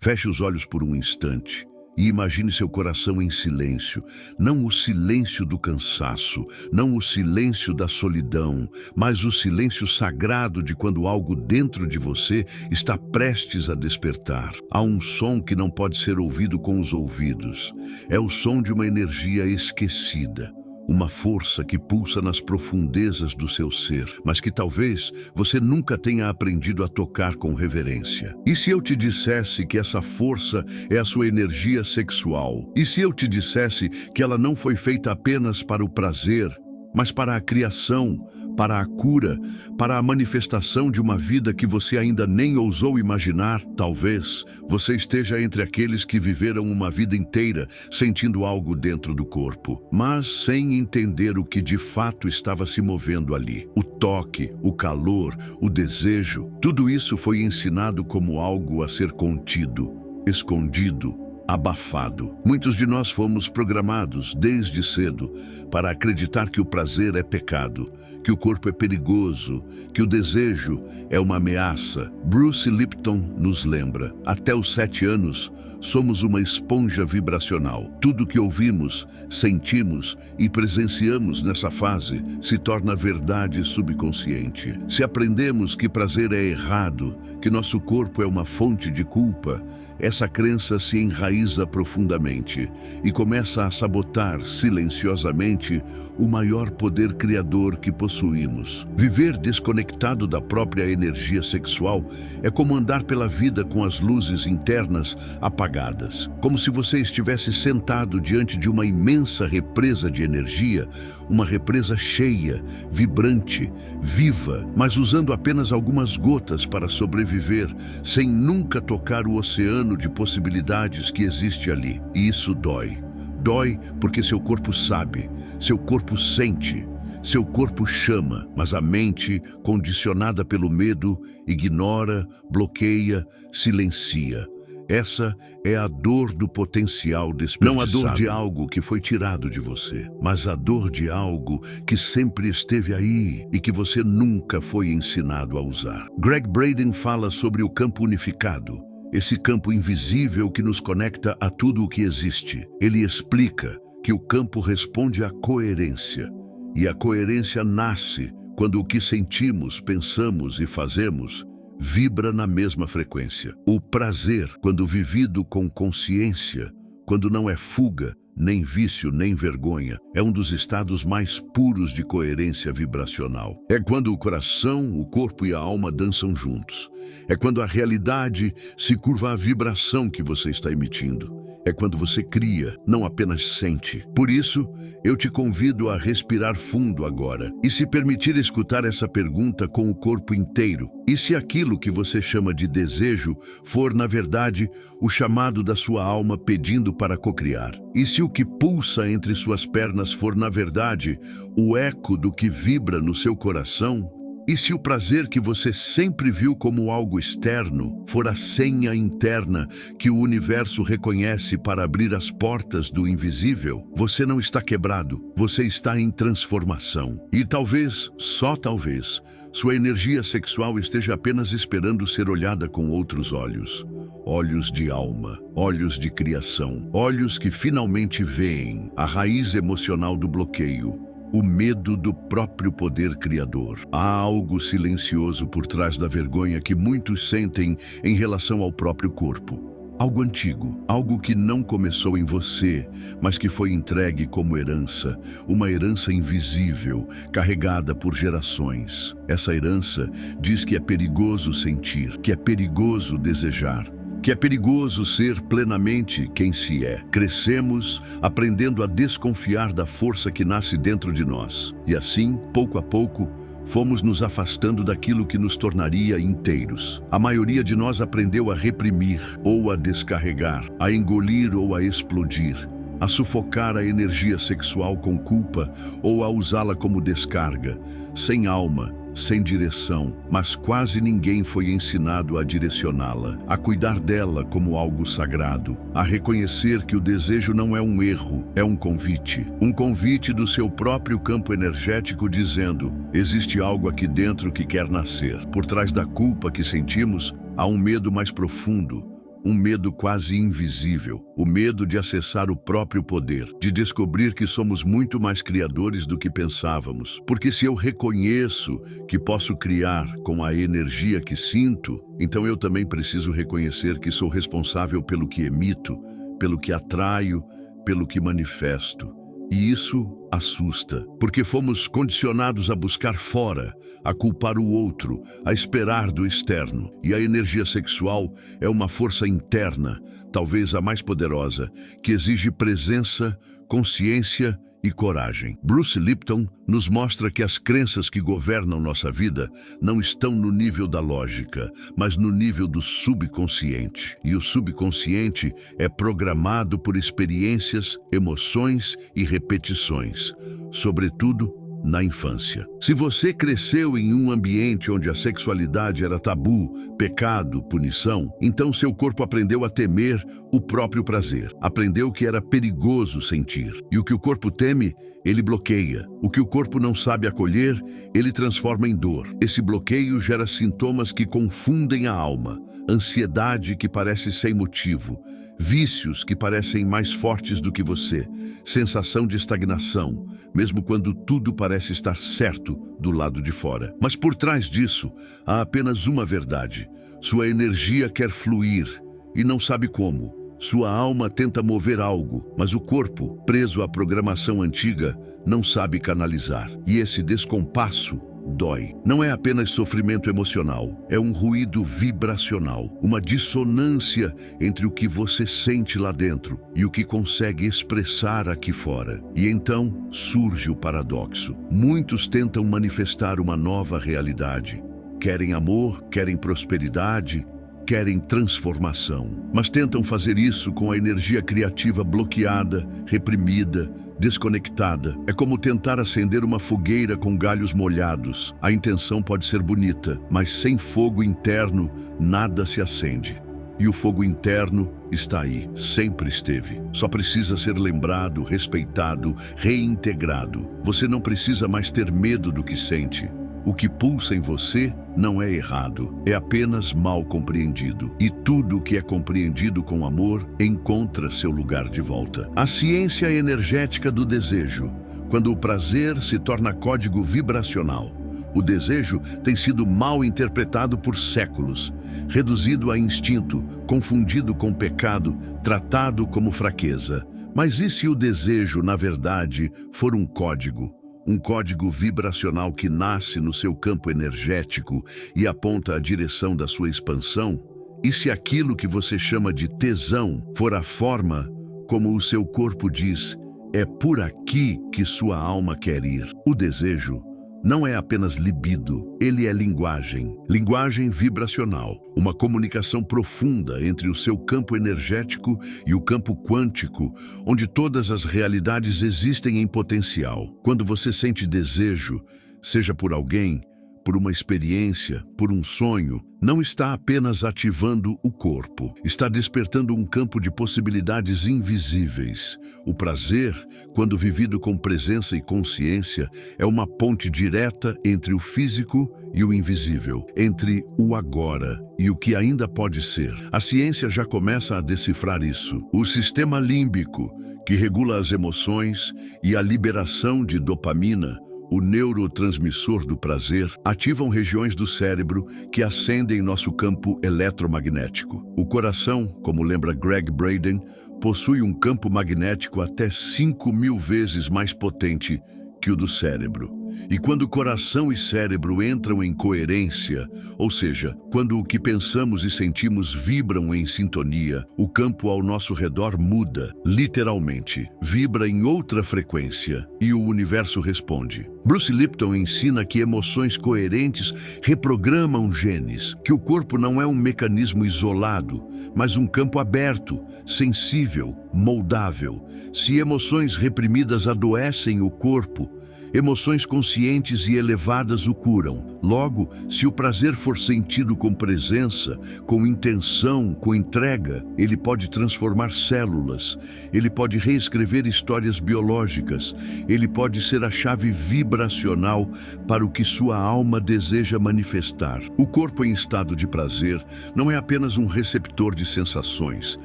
Feche os olhos por um instante e imagine seu coração em silêncio. Não o silêncio do cansaço, não o silêncio da solidão, mas o silêncio sagrado de quando algo dentro de você está prestes a despertar. Há um som que não pode ser ouvido com os ouvidos. É o som de uma energia esquecida. Uma força que pulsa nas profundezas do seu ser, mas que talvez você nunca tenha aprendido a tocar com reverência. E se eu te dissesse que essa força é a sua energia sexual? E se eu te dissesse que ela não foi feita apenas para o prazer, mas para a criação, para a cura, para a manifestação de uma vida que você ainda nem ousou imaginar? Talvez você esteja entre aqueles que viveram uma vida inteira sentindo algo dentro do corpo, mas sem entender o que de fato estava se movendo ali. O toque, o calor, o desejo, tudo isso foi ensinado como algo a ser contido, escondido, abafado. Muitos de nós fomos programados desde cedo para acreditar que o prazer é pecado, que o corpo é perigoso, que o desejo é uma ameaça. Bruce Lipton nos lembra: até os 7 anos, somos uma esponja vibracional. Tudo que ouvimos, sentimos e presenciamos nessa fase se torna verdade subconsciente. Se aprendemos que prazer é errado, que nosso corpo é uma fonte de culpa, essa crença se enraiza profundamente e começa a sabotar silenciosamente o maior poder criador que possuímos. Viver desconectado da própria energia sexual é como andar pela vida com as luzes internas apagadas, como se você estivesse sentado diante de uma imensa represa de energia, uma represa cheia, vibrante, viva, mas usando apenas algumas gotas para sobreviver, sem nunca tocar o oceano de possibilidades que existe ali. E isso dói. Dói porque seu corpo sabe, seu corpo sente, seu corpo chama, mas a mente, condicionada pelo medo, ignora, bloqueia, silencia. Essa é a dor do potencial desperdiçado. Não a dor de algo que foi tirado de você, mas a dor de algo que sempre esteve aí e que você nunca foi ensinado a usar. Gregg Braden fala sobre o campo unificado, esse campo invisível que nos conecta a tudo o que existe. Ele explica que o campo responde à coerência, e a coerência nasce quando o que sentimos, pensamos e fazemos vibra na mesma frequência. O prazer, quando vivido com consciência, quando não é fuga, nem vício, nem vergonha, é um dos estados mais puros de coerência vibracional. É quando o coração, o corpo e a alma dançam juntos. É quando a realidade se curva à vibração que você está emitindo. É quando você cria, não apenas sente. Por isso, eu te convido a respirar fundo agora e se permitir escutar essa pergunta com o corpo inteiro. E se aquilo que você chama de desejo for, na verdade, o chamado da sua alma pedindo para cocriar? E se o que pulsa entre suas pernas for, na verdade, o eco do que vibra no seu coração? E se o prazer que você sempre viu como algo externo for a senha interna que o universo reconhece para abrir as portas do invisível? Você não está quebrado, você está em transformação. E talvez, só talvez, sua energia sexual esteja apenas esperando ser olhada com outros olhos. Olhos de alma, olhos de criação, olhos que finalmente veem a raiz emocional do bloqueio. O medo do próprio poder criador. Há algo silencioso por trás da vergonha que muitos sentem em relação ao próprio corpo. Algo antigo, algo que não começou em você, mas que foi entregue como herança, uma herança invisível, carregada por gerações. Essa herança diz que é perigoso sentir, que é perigoso desejar, que é perigoso ser plenamente quem se é. Crescemos aprendendo a desconfiar da força que nasce dentro de nós. E assim, pouco a pouco, fomos nos afastando daquilo que nos tornaria inteiros. A maioria de nós aprendeu a reprimir ou a descarregar, a engolir ou a explodir, a sufocar a energia sexual com culpa ou a usá-la como descarga, sem alma, sem direção, mas quase ninguém foi ensinado a direcioná-la, a cuidar dela como algo sagrado, a reconhecer que o desejo não é um erro, é um convite do seu próprio campo energético dizendo: existe algo aqui dentro que quer nascer. Por trás da culpa que sentimos, há um medo mais profundo, um medo quase invisível, o medo de acessar o próprio poder, de descobrir que somos muito mais criadores do que pensávamos. Porque se eu reconheço que posso criar com a energia que sinto, então eu também preciso reconhecer que sou responsável pelo que emito, pelo que atraio, pelo que manifesto. E isso assusta, porque fomos condicionados a buscar fora, a culpar o outro, a esperar do externo. E a energia sexual é uma força interna, talvez a mais poderosa, que exige presença, consciência e coragem. Bruce Lipton nos mostra que as crenças que governam nossa vida não estão no nível da lógica, mas no nível do subconsciente. E o subconsciente é programado por experiências, emoções e repetições, sobretudo na infância. Se você cresceu em um ambiente onde a sexualidade era tabu, pecado, punição, então seu corpo aprendeu a temer o próprio prazer. Aprendeu que era perigoso sentir. E o que o corpo teme, ele bloqueia. O que o corpo não sabe acolher, ele transforma em dor. Esse bloqueio gera sintomas que confundem a alma, ansiedade que parece sem motivo, vícios que parecem mais fortes do que você, sensação de estagnação, mesmo quando tudo parece estar certo do lado de fora. Mas por trás disso, há apenas uma verdade. Sua energia quer fluir e não sabe como. Sua alma tenta mover algo, mas o corpo, preso à programação antiga, não sabe canalizar. E esse descompasso dói. Não é apenas sofrimento emocional, é um ruído vibracional, uma dissonância entre o que você sente lá dentro e o que consegue expressar aqui fora. E então surge o paradoxo. Muitos tentam manifestar uma nova realidade. Querem amor, querem prosperidade, querem transformação, mas tentam fazer isso com a energia criativa bloqueada, reprimida, desconectada. É como tentar acender uma fogueira com galhos molhados. A intenção pode ser bonita, mas sem fogo interno, nada se acende. E o fogo interno está aí, sempre esteve. Só precisa ser lembrado, respeitado, reintegrado. Você não precisa mais ter medo do que sente. O que pulsa em você não é errado, é apenas mal compreendido. E tudo o que é compreendido com amor encontra seu lugar de volta. A ciência energética do desejo. Quando o prazer se torna código vibracional, o desejo tem sido mal interpretado por séculos, reduzido a instinto, confundido com pecado, tratado como fraqueza. Mas e se o desejo, na verdade, for um código? Um código vibracional que nasce no seu campo energético e aponta a direção da sua expansão? E se aquilo que você chama de tesão for a forma como o seu corpo diz, é por aqui que sua alma quer ir? O desejo não é apenas libido, ele é linguagem. Linguagem vibracional, uma comunicação profunda entre o seu campo energético e o campo quântico, onde todas as realidades existem em potencial. Quando você sente desejo, seja por alguém, por uma experiência, por um sonho, não está apenas ativando o corpo, está despertando um campo de possibilidades invisíveis. O prazer, quando vivido com presença e consciência, é uma ponte direta entre o físico e o invisível, entre o agora e o que ainda pode ser. A ciência já começa a decifrar isso. O sistema límbico, que regula as emoções, e a liberação de dopamina, o neurotransmissor do prazer, ativam regiões do cérebro que ascendem nosso campo eletromagnético. O coração, como lembra Greg Braden, possui um campo magnético até 5.000 vezes mais potente que o do cérebro. E quando o coração e cérebro entram em coerência, ou seja, quando o que pensamos e sentimos vibram em sintonia, o campo ao nosso redor muda, literalmente, vibra em outra frequência e o universo responde. Bruce Lipton ensina que emoções coerentes reprogramam genes, que o corpo não é um mecanismo isolado, mas um campo aberto, sensível, moldável. Se emoções reprimidas adoecem o corpo, Emoções conscientes e elevadas o curam. Logo, se o prazer for sentido com presença, com intenção, com entrega, ele pode transformar células, ele pode reescrever histórias biológicas, ele pode ser a chave vibracional para o que sua alma deseja manifestar. O corpo em estado de prazer não é apenas um receptor de sensações,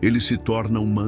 ele se torna uma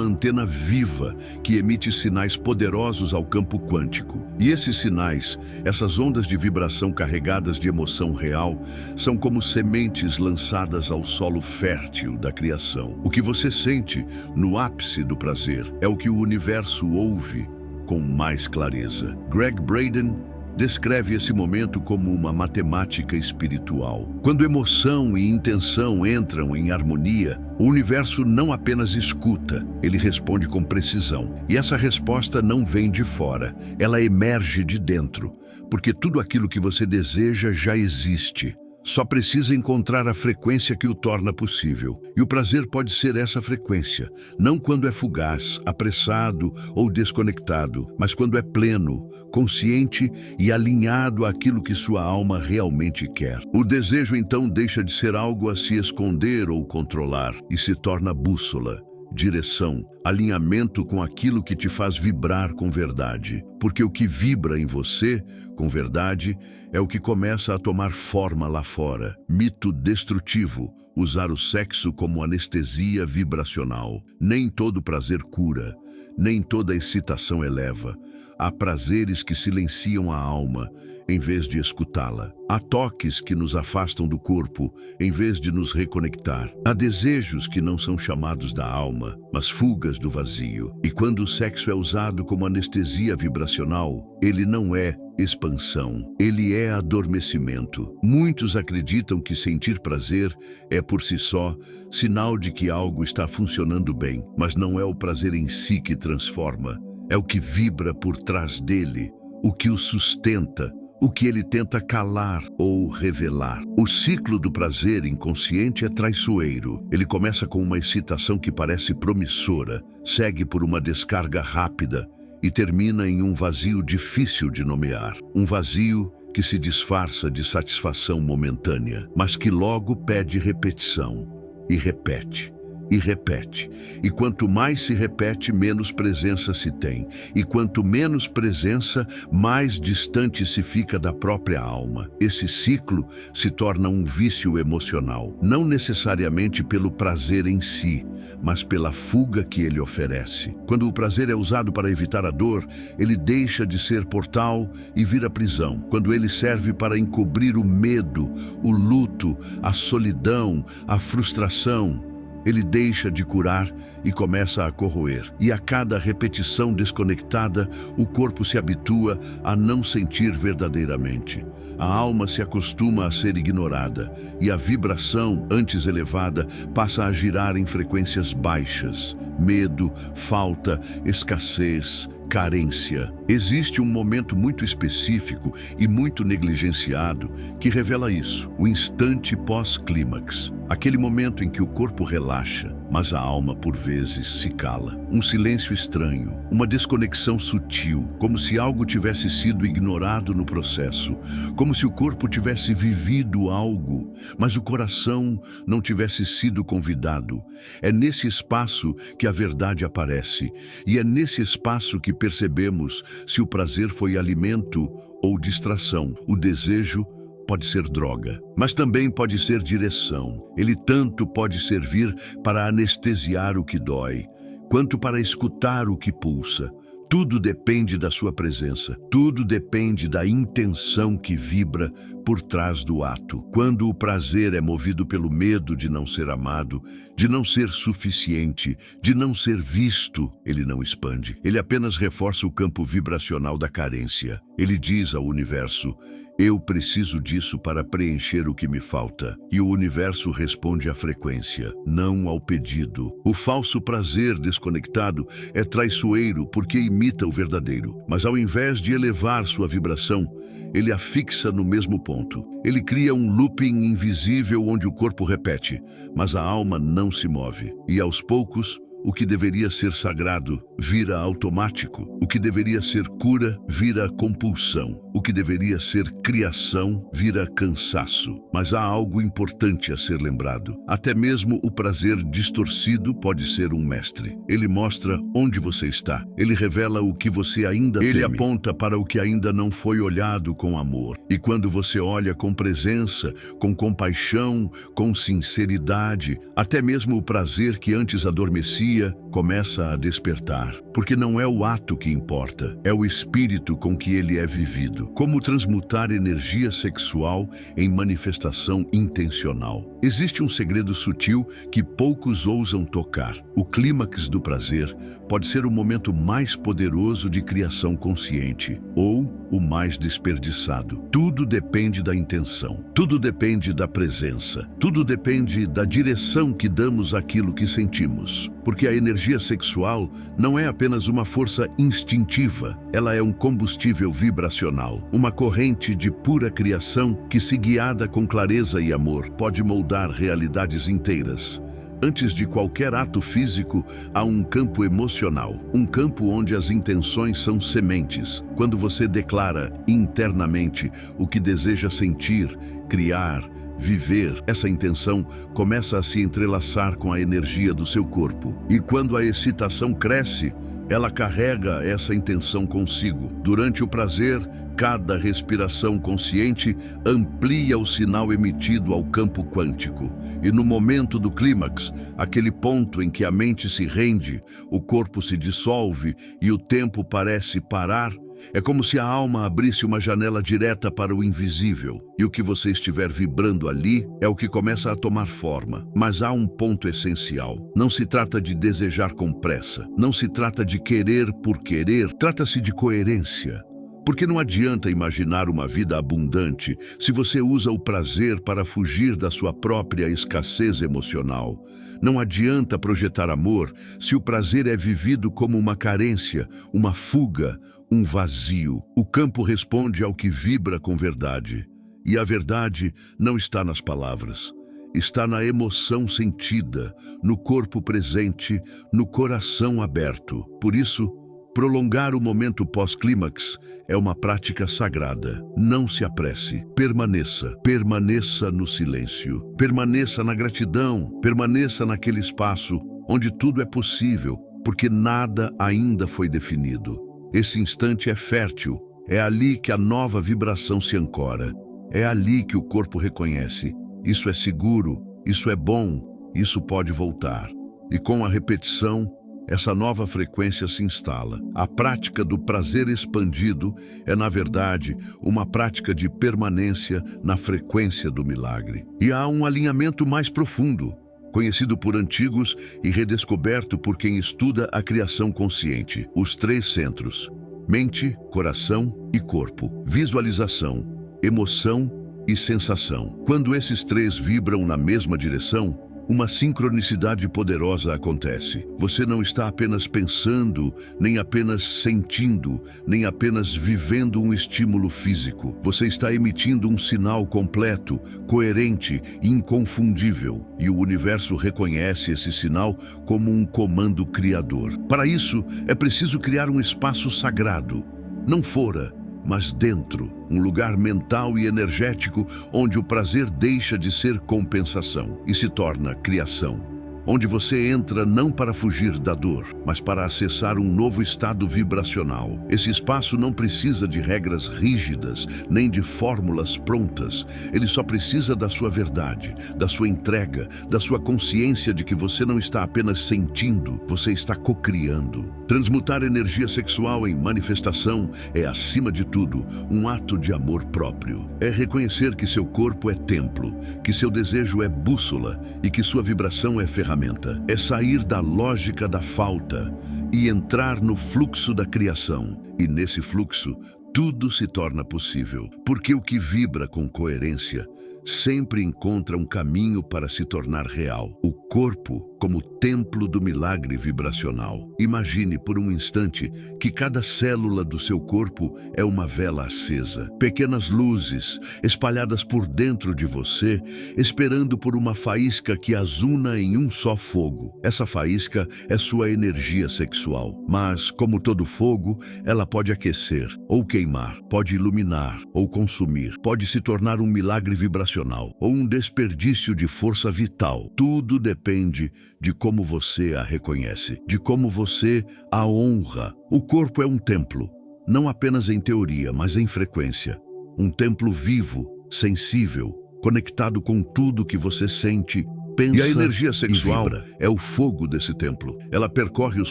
antena viva que emite sinais poderosos ao campo quântico. E esses sinais, essas ondas de vibração carregadas de emoção real, são como sementes lançadas ao solo fértil da criação. O que você sente no ápice do prazer é o que o universo ouve com mais clareza. Gregg Braden descreve esse momento como uma matemática espiritual. Quando emoção e intenção entram em harmonia, o universo não apenas escuta, ele responde com precisão. E essa resposta não vem de fora, ela emerge de dentro, porque tudo aquilo que você deseja já existe. Só precisa encontrar a frequência que o torna possível. E o prazer pode ser essa frequência, não quando é fugaz, apressado ou desconectado, mas quando é pleno, consciente e alinhado àquilo que sua alma realmente quer. O desejo então deixa de ser algo a se esconder ou controlar e se torna bússola, direção, alinhamento com aquilo que te faz vibrar com verdade. Porque o que vibra em você, com verdade, é o que começa a tomar forma lá fora. Mito destrutivo: usar o sexo como anestesia vibracional. Nem todo prazer cura, nem toda excitação eleva. Há prazeres que silenciam a alma, em vez de escutá-la. Há toques que nos afastam do corpo, em vez de nos reconectar. Há desejos que não são chamados da alma, mas fugas do vazio. E quando o sexo é usado como anestesia vibracional, ele não é expansão, ele é adormecimento. Muitos acreditam que sentir prazer é, por si só, sinal de que algo está funcionando bem, mas não é o prazer em si que transforma, é o que vibra por trás dele, o que o sustenta, o que ele tenta calar ou revelar. O ciclo do prazer inconsciente é traiçoeiro. Ele começa com uma excitação que parece promissora, segue por uma descarga rápida e termina em um vazio difícil de nomear. Um vazio que se disfarça de satisfação momentânea, mas que logo pede repetição. E repete. E repete. E quanto mais se repete, menos presença se tem. E quanto menos presença, mais distante se fica da própria alma. Esse ciclo se torna um vício emocional, não necessariamente pelo prazer em si, mas pela fuga que ele oferece. Quando o prazer é usado para evitar a dor, ele deixa de ser portal e vira prisão. Quando ele serve para encobrir o medo, o luto, a solidão, a frustração, ele deixa de curar e começa a corroer. E a cada repetição desconectada, o corpo se habitua a não sentir verdadeiramente. A alma se acostuma a ser ignorada e a vibração, antes elevada, passa a girar em frequências baixas. Medo, falta, escassez, carência. Existe um momento muito específico e muito negligenciado que revela isso: o instante pós-clímax. Aquele momento em que o corpo relaxa, mas a alma por vezes se cala. Um silêncio estranho, uma desconexão sutil, como se algo tivesse sido ignorado no processo, como se o corpo tivesse vivido algo, mas o coração não tivesse sido convidado. É nesse espaço que a verdade aparece, e é nesse espaço que percebemos se o prazer foi alimento ou distração. O desejo pode ser droga, mas também pode ser direção. Ele tanto pode servir para anestesiar o que dói, quanto para escutar o que pulsa. Tudo depende da sua presença, tudo depende da intenção que vibra por trás do ato. Quando o prazer é movido pelo medo de não ser amado, de não ser suficiente, de não ser visto, ele não expande. Ele apenas reforça o campo vibracional da carência. Ele diz ao universo: eu preciso disso para preencher o que me falta. E o universo responde à frequência, não ao pedido. O falso prazer desconectado é traiçoeiro porque imita o verdadeiro. Mas ao invés de elevar sua vibração, ele a fixa no mesmo ponto. Ele cria um looping invisível onde o corpo repete, mas a alma não se move. E aos poucos, o que deveria ser sagrado vira automático. O que deveria ser cura vira compulsão. O que deveria ser criação vira cansaço. Mas há algo importante a ser lembrado. Até mesmo o prazer distorcido pode ser um mestre. Ele mostra onde você está. Ele revela o que você ainda teme. Ele aponta para o que ainda não foi olhado com amor. E quando você olha com presença, com compaixão, com sinceridade, até mesmo o prazer que antes adormecia começa a despertar. Porque não é o ato que importa, é o espírito com que ele é vivido. Como transmutar energia sexual em manifestação intencional. Existe um segredo sutil que poucos ousam tocar. O clímax do prazer pode ser o momento mais poderoso de criação consciente ou o mais desperdiçado. Tudo depende da intenção, tudo depende da presença, tudo depende da direção que damos àquilo que sentimos. Porque a energia sexual não é apenas uma força instintiva, ela é um combustível vibracional, uma corrente de pura criação que, se guiada com clareza e amor, pode moldar realidades inteiras. Antes de qualquer ato físico, há um campo emocional, um campo onde as intenções são sementes. Quando você declara internamente o que deseja sentir, criar, viver, essa intenção começa a se entrelaçar com a energia do seu corpo. E quando a excitação cresce, ela carrega essa intenção consigo. Durante o prazer, cada respiração consciente amplia o sinal emitido ao campo quântico. E no momento do clímax, aquele ponto em que a mente se rende, o corpo se dissolve e o tempo parece parar, é como se a alma abrisse uma janela direta para o invisível. E o que você estiver vibrando ali é o que começa a tomar forma. Mas há um ponto essencial. Não se trata de desejar com pressa. Não se trata de querer por querer. Trata-se de coerência. Porque não adianta imaginar uma vida abundante se você usa o prazer para fugir da sua própria escassez emocional. Não adianta projetar amor se o prazer é vivido como uma carência, uma fuga, um vazio. O campo responde ao que vibra com verdade. E a verdade não está nas palavras. Está na emoção sentida, no corpo presente, no coração aberto. Por isso, prolongar o momento pós-clímax é uma prática sagrada. Não se apresse. Permaneça. Permaneça no silêncio. Permaneça na gratidão. Permaneça naquele espaço onde tudo é possível, porque nada ainda foi definido. Esse instante é fértil. É ali que a nova vibração se ancora. É ali que o corpo reconhece. Isso é seguro. Isso é bom. Isso pode voltar. E com a repetição, essa nova frequência se instala. A prática do prazer expandido é, na verdade, uma prática de permanência na frequência do milagre. E há um alinhamento mais profundo, conhecido por antigos e redescoberto por quem estuda a criação consciente. Os 3 centros: mente, coração e corpo. Visualização, emoção e sensação. Quando esses 3 vibram na mesma direção, uma sincronicidade poderosa acontece. Você não está apenas pensando, nem apenas sentindo, nem apenas vivendo um estímulo físico. Você está emitindo um sinal completo, coerente e inconfundível. E o universo reconhece esse sinal como um comando criador. Para isso, é preciso criar um espaço sagrado. Não fora, mas dentro, um lugar mental e energético onde o prazer deixa de ser compensação e se torna criação. Onde você entra não para fugir da dor, mas para acessar um novo estado vibracional. Esse espaço não precisa de regras rígidas, nem de fórmulas prontas. Ele só precisa da sua verdade, da sua entrega, da sua consciência de que você não está apenas sentindo, você está cocriando. Transmutar energia sexual em manifestação é, acima de tudo, um ato de amor próprio. É reconhecer que seu corpo é templo, que seu desejo é bússola e que sua vibração é ferramenta. É sair da lógica da falta e entrar no fluxo da criação. E nesse fluxo, tudo se torna possível. Porque o que vibra com coerência sempre encontra um caminho para se tornar real. O corpo como templo do milagre vibracional. Imagine por um instante que cada célula do seu corpo é uma vela acesa. Pequenas luzes espalhadas por dentro de você, esperando por uma faísca que as una em um só fogo. Essa faísca é sua energia sexual. Mas, como todo fogo, ela pode aquecer ou queimar, pode iluminar ou consumir, pode se tornar um milagre vibracional ou um desperdício de força vital. Tudo depende de como você a reconhece, de como você a honra. O corpo é um templo, não apenas em teoria, mas em frequência. Um templo vivo, sensível, conectado com tudo que você sente, pensa e a energia sexual é o fogo desse templo. Ela percorre os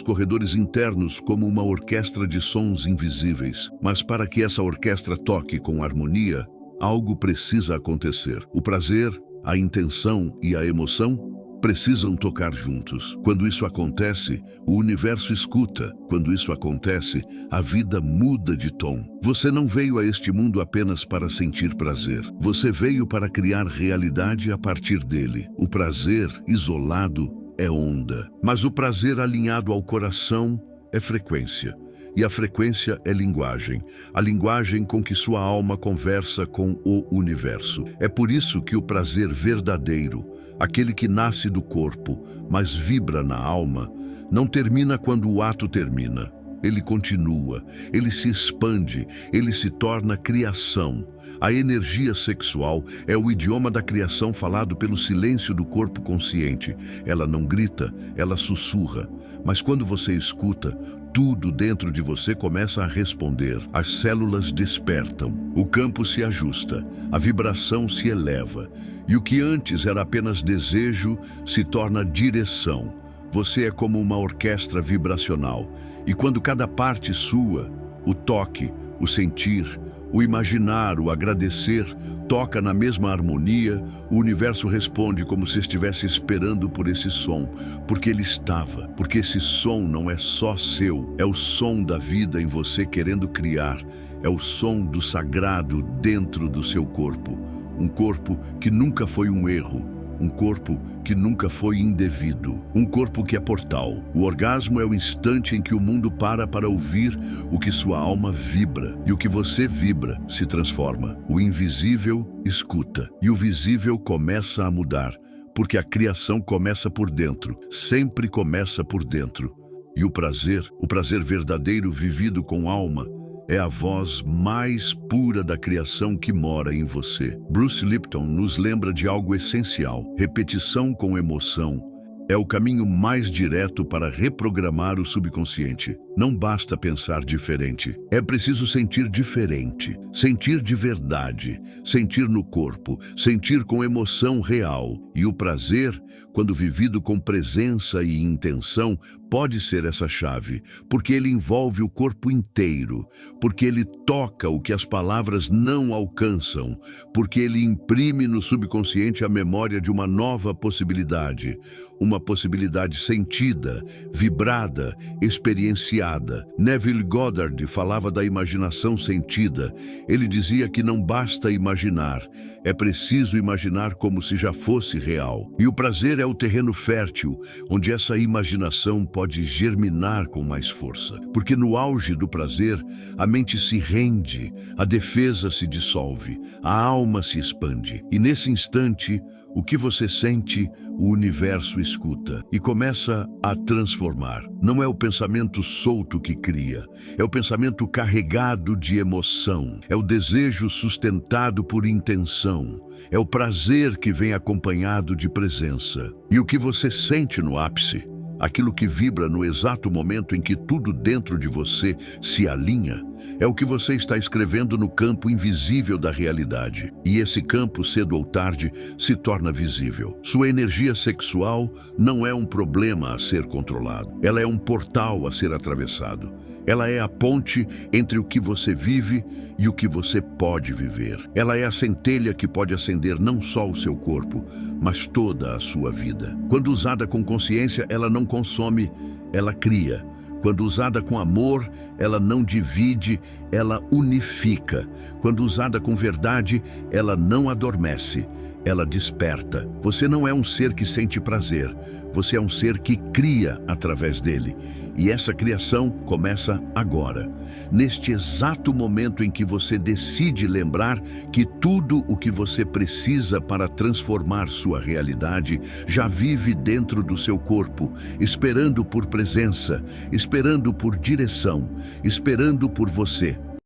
corredores internos como uma orquestra de sons invisíveis. Mas para que essa orquestra toque com harmonia, algo precisa acontecer. O prazer, a intenção e a emoção precisam tocar juntos. Quando isso acontece, o universo escuta. Quando isso acontece, a vida muda de tom. Você não veio a este mundo apenas para sentir prazer. Você veio para criar realidade a partir dele. O prazer isolado é onda, mas o prazer alinhado ao coração é frequência. E a frequência é linguagem, a linguagem com que sua alma conversa com o universo. É por isso que o prazer verdadeiro, aquele que nasce do corpo, mas vibra na alma, não termina quando o ato termina. Ele continua, ele se expande, ele se torna criação. A energia sexual é o idioma da criação falado pelo silêncio do corpo consciente. Ela não grita, ela sussurra. Mas quando você escuta, tudo dentro de você começa a responder. As células despertam, o campo se ajusta, a vibração se eleva. E o que antes era apenas desejo se torna direção. Você é como uma orquestra vibracional. E quando cada parte sua, o toque, o sentir, o imaginar, o agradecer, toca na mesma harmonia, o universo responde como se estivesse esperando por esse som, porque ele estava, porque esse som não é só seu, é o som da vida em você querendo criar, é o som do sagrado dentro do seu corpo, um corpo que nunca foi um erro, um corpo que nunca foi indevido, um corpo que é portal. O orgasmo é o instante em que o mundo para ouvir o que sua alma vibra, e o que você vibra se transforma. O invisível escuta, e o visível começa a mudar, porque a criação começa por dentro, sempre começa por dentro. E o prazer verdadeiro vivido com alma, é a voz mais pura da criação que mora em você. Bruce Lipton nos lembra de algo essencial. Repetição com emoção é o caminho mais direto para reprogramar o subconsciente. Não basta pensar diferente. É preciso sentir diferente. Sentir de verdade. Sentir no corpo. Sentir com emoção real. E o prazer, quando vivido com presença e intenção, pode ser essa chave, porque ele envolve o corpo inteiro, porque ele toca o que as palavras não alcançam, porque ele imprime no subconsciente a memória de uma nova possibilidade, uma possibilidade sentida, vibrada, experienciada. Neville Goddard falava da imaginação sentida. Ele dizia que não basta imaginar, é preciso imaginar como se já fosse real. E o prazer é o terreno fértil, onde essa imaginação pode germinar com mais força. Porque no auge do prazer, a mente se rende, a defesa se dissolve, a alma se expande. E nesse instante, o que você sente, o universo escuta e começa a transformar. Não é o pensamento solto que cria, é o pensamento carregado de emoção, é o desejo sustentado por intenção, é o prazer que vem acompanhado de presença. E o que você sente no ápice, aquilo que vibra no exato momento em que tudo dentro de você se alinha, é o que você está escrevendo no campo invisível da realidade. E esse campo, cedo ou tarde, se torna visível. Sua energia sexual não é um problema a ser controlado. Ela é um portal a ser atravessado. Ela é a ponte entre o que você vive e o que você pode viver. Ela é a centelha que pode acender não só o seu corpo, mas toda a sua vida. Quando usada com consciência, ela não consome, ela cria. Quando usada com amor, ela não divide, ela unifica. Quando usada com verdade, ela não adormece, ela desperta. Você não é um ser que sente prazer, você é um ser que cria através dele. E essa criação começa agora, neste exato momento em que você decide lembrar que tudo o que você precisa para transformar sua realidade já vive dentro do seu corpo, esperando por presença, esperando por direção, esperando por você.